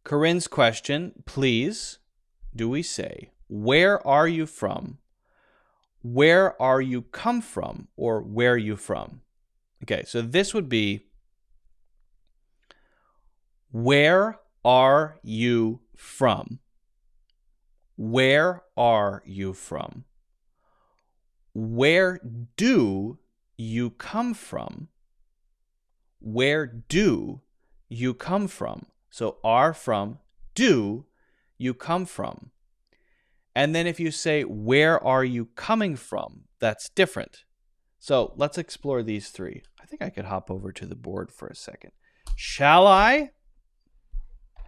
Corinne's question, please, do we say, where are you from? Where are you come from? Or where are you from? Okay, so this would be, where are you from? Where are you from? Where do you come from? Where do you come from? So are from, do you come from? And then if you say, where are you coming from? That's different. So let's explore these three. I think I could hop over to the board for a second. Shall I?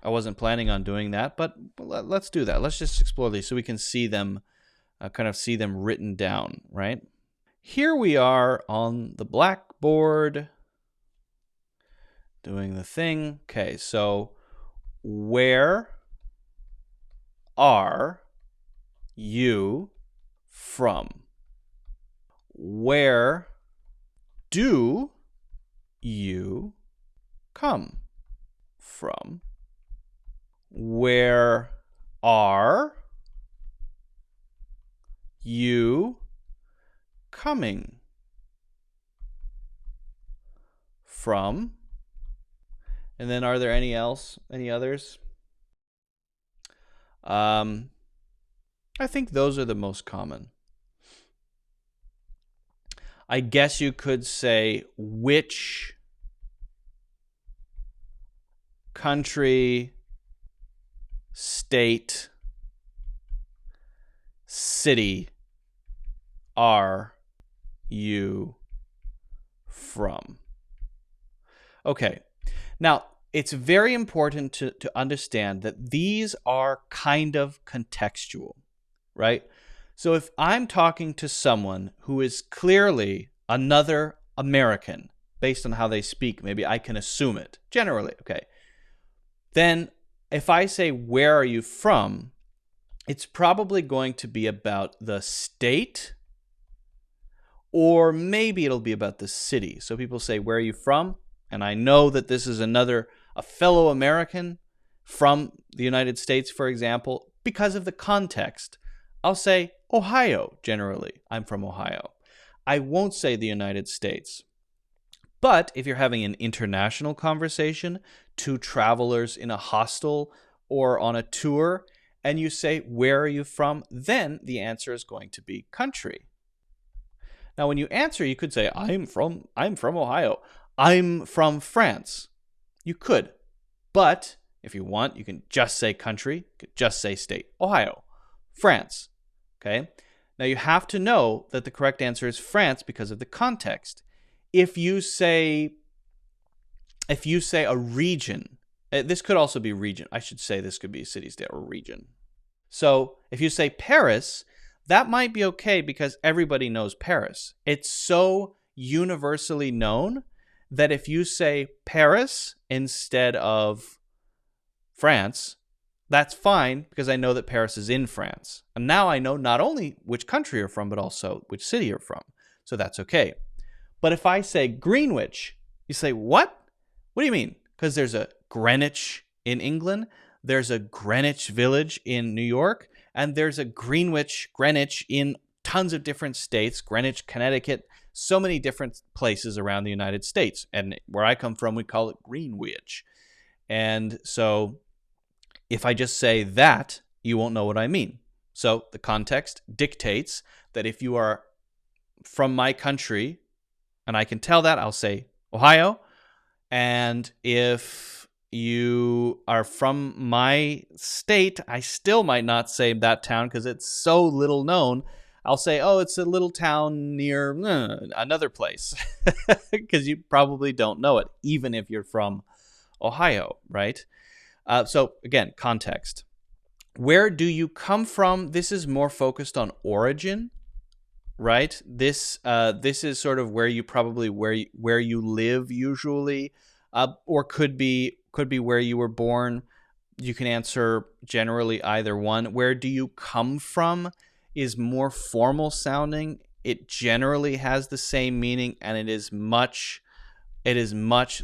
I wasn't planning on doing that, but let's do that. Let's just explore these so we can see them, kind of see them written down, right? Here we are on the blackboard doing the thing. Okay, so where are you from? Where do you come from? Where are you coming from? And then are there any others? I think those are the most common. I guess you could say which country, state, city are you from? Okay, now it's very important to understand that these are kind of contextual, right? So if I'm talking to someone who is clearly another American, based on how they speak, maybe I can assume it, generally, okay. Then if I say, where are you from? It's probably going to be about the state, or maybe it'll be about the city. So people say, where are you from? And I know that this is a fellow American from the United States, for example, because of the context. I'll say Ohio, generally. I'm from Ohio. I won't say the United States. But if you're having an international conversation, two travelers in a hostel or on a tour, and you say, where are you from? Then the answer is going to be country. Now, when you answer, you could say, I'm from Ohio. I'm from France. You could. But if you want, you can just say country. You could just say state. Ohio. France. Okay? Now, you have to know that the correct answer is France because of the context. If you say a region, this could also be region. I should say this could be a city, state, or region. So if you say Paris, that might be okay because everybody knows Paris. It's so universally known that if you say Paris instead of France, that's fine because I know that Paris is in France. And now I know not only which country you're from, but also which city you're from. So that's okay. But if I say Greenwich, you say, what? What do you mean? Because there's a Greenwich in England, there's a Greenwich Village in New York, and there's a Greenwich in tons of different states, Greenwich, Connecticut, so many different places around the United States. And where I come from, we call it Greenwich. And so if I just say that, you won't know what I mean. So the context dictates that if you are from my country, and I can tell that, I'll say Ohio. And if you are from my state, I still might not say that town because it's so little known. I'll say, oh, it's a little town near another place because you probably don't know it, even if you're from Ohio, right? So again, context. Where do you come from? This is more focused on origin, right? This is sort of where you probably where you live usually, or could be where you were born. You can answer generally either one. Where do you come from is more formal sounding. It generally has the same meaning, and it is much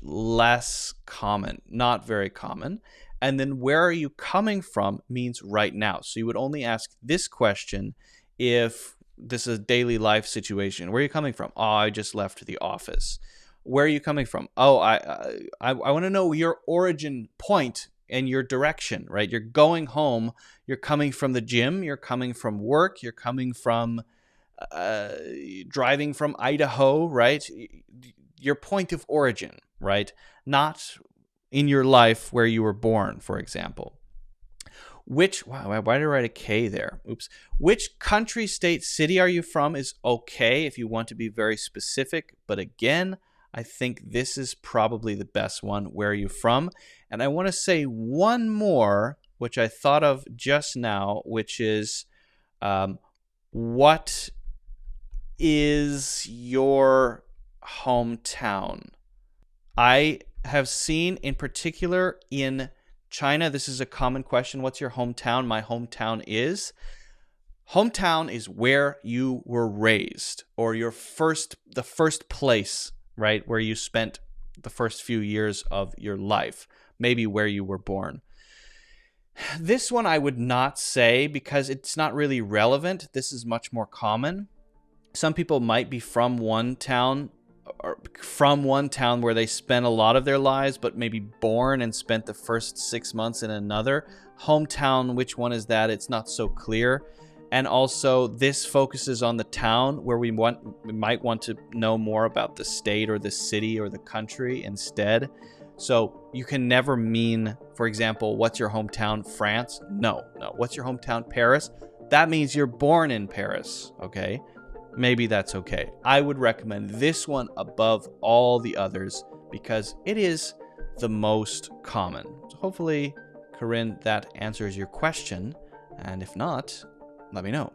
less common, not very common. And then where are you coming from means right now. So you would only ask this question if this is a daily life situation. Where are you coming from? Oh, I just left the office. Where are you coming from? Oh, I want to know your origin point and your direction, right? You're going home. You're coming from the gym. You're coming from work. You're coming from driving from Idaho, right? Your point of origin, right? Not in your life where you were born, for example. Why did I write a K there? Oops. Which country, state, city are you from is okay if you want to be very specific. But again, I think this is probably the best one. Where are you from? And I want to say one more, which I thought of just now, which is what is your hometown? I have seen in particular in China, this is a common question. What's your hometown? My hometown is. Hometown is where you were raised, or the first place, right, where you spent the first few years of your life, maybe where you were born. This one I would not say because it's not really relevant. This is much more common. Some people might be from one town where they spent a lot of their lives, but maybe born and spent the first 6 months in another. Hometown, which one is that? It's not so clear. And also, this focuses on the town where we might want to know more about the state or the city or the country instead. So you can never mean, for example, what's your hometown, France? No. What's your hometown, Paris? That means you're born in Paris, okay? Maybe that's okay. I would recommend this one above all the others because it is the most common. So hopefully, Corinne, that answers your question. And if not, let me know.